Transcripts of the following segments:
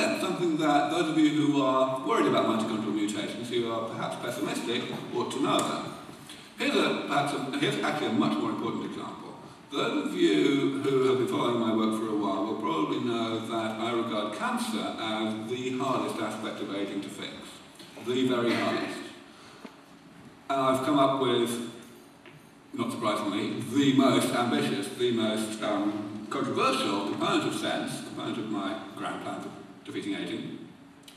again, something that those of you who are worried about mitochondrial mutations, who are perhaps pessimistic, ought to know about. Here's actually a much more important example. Those of you who have been following my work for a while will probably know that I regard cancer as the hardest aspect of aging to fix. The very hardest. And I've come up with, not surprisingly, the most ambitious, the most controversial component of SENS, component of my grand plan for defeating aging,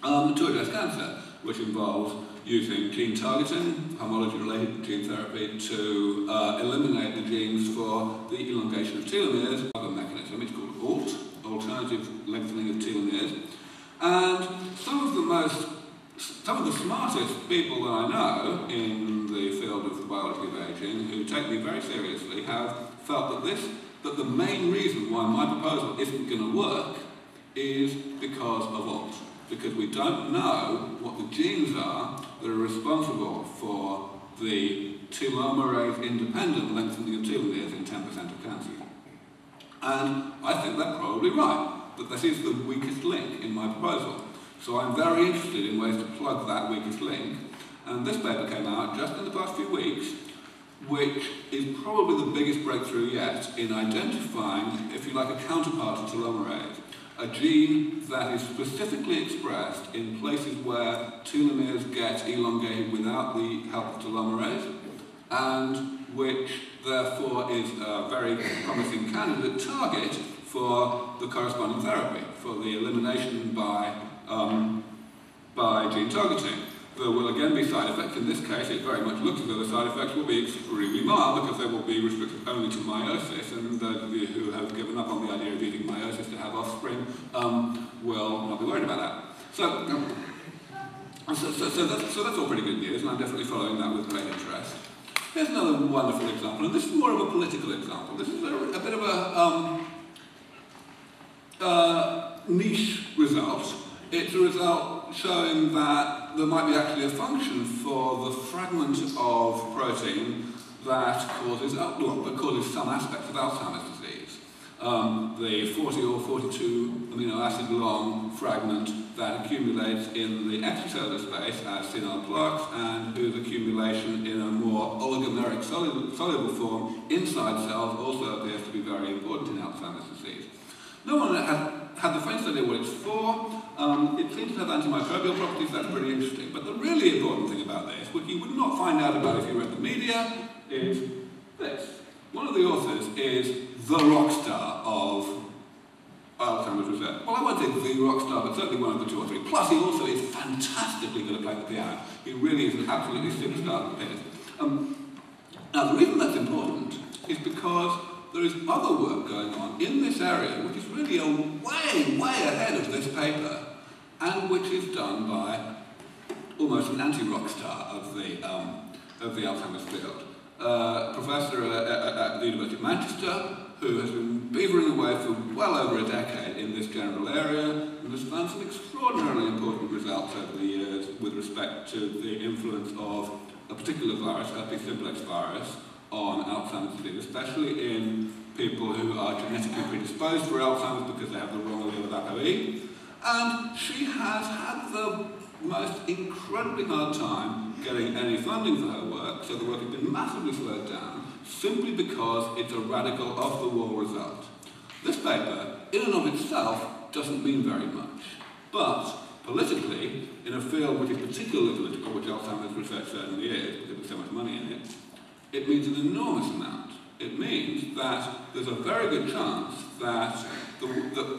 to address cancer, which involves using gene targeting, homology-related gene therapy, to eliminate the genes for the elongation of telomeres. Other mechanism, it's called ALT, alternative lengthening of telomeres. And some of the smartest people that I know in the field of the biology of aging, who take me very seriously, have felt that the main reason why my proposal isn't going to work is because of ALT. Because we don't know what the genes are that are responsible for the telomerase-independent lengthening of telomeres in 10% of cancer. And I think they're probably right, that this is the weakest link in my proposal. So I'm very interested in ways to plug that weakest link. And this paper came out just in the past few weeks, which is probably the biggest breakthrough yet in identifying, if you like, a counterpart to telomerase. A gene that is specifically expressed in places where telomeres get elongated without the help of telomerase, and which therefore is a very promising candidate target for the corresponding therapy, for the elimination by gene targeting. There will again be side effects. In this case, it very much looks as though the side effects will be extremely mild because they will be restricted only to meiosis, and those of you who have given up on the idea of using meiosis to have offspring will not be worried about that. So that's all pretty good news, and I'm definitely following that with great interest. Here's another wonderful example, and this is more of a political example. This is a bit of a niche result. It's a result showing that there might be actually a function for the fragment of protein that causes some aspects of Alzheimer's disease. The 40 or 42 amino acid long fragment that accumulates in the extracellular space as senile plaques, and whose accumulation in a more oligomeric soluble form inside cells also appears to be very important in Alzheimer's disease. No one had the faintest idea what it's for. It seems to have antimicrobial properties. That's pretty interesting. But the really important thing about this, which you would not find out about if you read the media, is this. One of the authors is the rock star of Alzheimer's research. Well, I won't say the rock star, but certainly one of the two or three. Plus, he also is fantastically good at playing the piano. He really is an absolutely superstar at the pianist. Now, the reason that's important is because there is other work going on in this area which is really way ahead of this paper, and which is done by almost an anti-rock star of the Alzheimer's field. A professor at the University of Manchester, who has been beavering away for well over a decade in this general area, and has found some extraordinarily important results over the years with respect to the influence of a particular virus, herpes simplex virus, on Alzheimer's disease, especially in people who are genetically predisposed for Alzheimer's because they have the wrong allele of ApoE. And she has had the most incredibly hard time getting any funding for her work, so the work has been massively slowed down, simply because it's a radical off-the-wall result. This paper, in and of itself, doesn't mean very much, but politically, in a field which is particularly political, which Alzheimer's research certainly is, because there's so much money in it, it means an enormous amount. It means that there's a very good chance that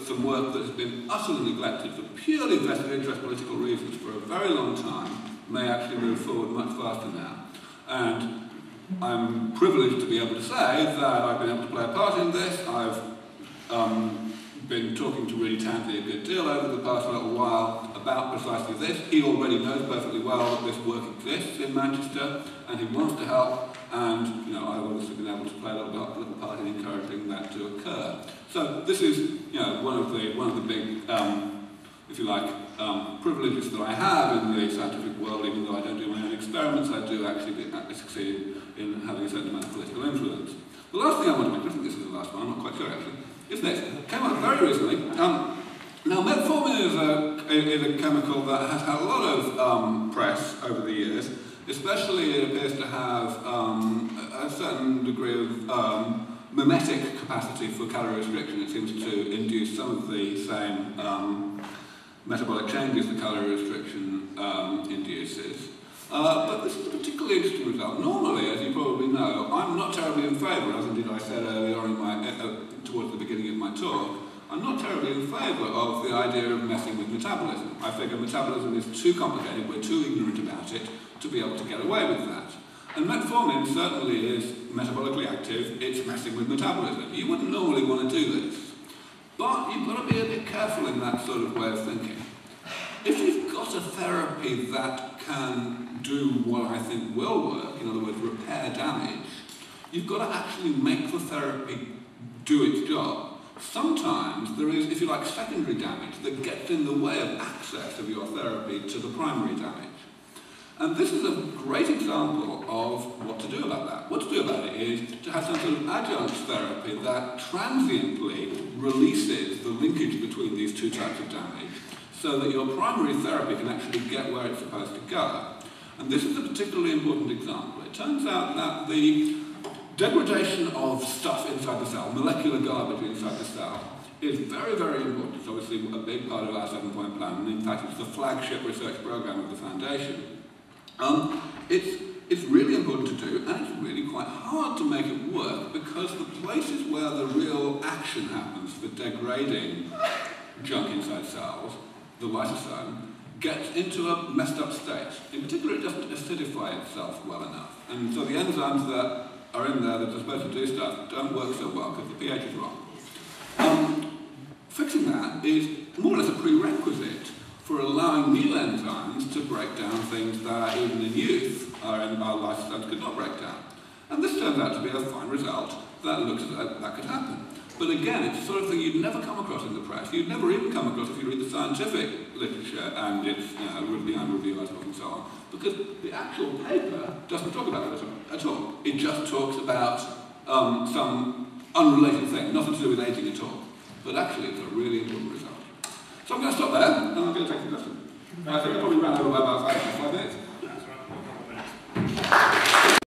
some work that has been utterly neglected for purely vested interest political reasons for a very long time may actually move forward much faster now. And I'm privileged to be able to say that I've been able to play a part in this. I've been talking to Rudy Tansley a good deal over the past little while about precisely this. He already knows perfectly well that this work exists in Manchester, and he wants to help. And I've obviously been able to play a little part in encouraging that to occur. So this is one of the big, if you like, privileges that I have in the scientific world. Even though I don't do my own experiments, I do actually succeed in having a certain amount of political influence. The last thing I want to mention, I think this is the last one, I'm not quite sure actually, is this. It came out very recently. Now, metformin is is a chemical that has had a lot of press over the years. Especially, it appears to have a certain degree of mimetic capacity for calorie restriction. It seems to induce some of the same metabolic changes that calorie restriction induces. But this is a particularly interesting result. Normally, as you probably know, I'm not terribly in favour, as indeed I said earlier in my, towards the beginning of my talk, I'm not terribly in favour of the idea of messing with metabolism. I figure metabolism is too complicated, we're too ignorant about it to be able to get away with that. And metformin certainly is metabolically active, it's messing with metabolism. You wouldn't normally want to do this. But you've got to be a bit careful in that sort of way of thinking. If you've got a therapy that can do what I think will work, in other words, repair damage, you've got to actually make the therapy do its job. Sometimes there is, if you like, secondary damage that gets in the way of access of your therapy to the primary damage. And this is a great example of what to do about that. What to do about it is to have some sort of adjunct therapy that transiently releases the linkage between these two types of damage so that your primary therapy can actually get where it's supposed to go. And this is a particularly important example. It turns out that the degradation of stuff inside the cell, molecular garbage inside the cell, is very, very important. It's obviously a big part of our 7-point plan, and in fact it's the flagship research program of the Foundation. It's really important to do, and it's really quite hard to make it work because the places where the real action happens for degrading junk inside cells, the lysosome, gets into a messed up state. In particular, it doesn't acidify itself well enough. And so the enzymes that are in there that are supposed to do stuff don't work so well because the pH is wrong. Fixing that is more or less a prerequisite for allowing new enzymes to break down things that even in youth our lysosomes could not break down. And this turns out to be a fine result that looks as though that could happen. But again, it's the sort of thing you'd never come across in the press. You'd never even come across if you read the scientific literature and its review articles and so on, because the actual paper doesn't talk about it at all. It just talks about some unrelated thing, nothing to do with aging at all. But actually, it's a really important result. So I'm going to stop there, and I'm going to take the lesson. I think I probably ran over by about 5 minutes. That's right, 5 minutes.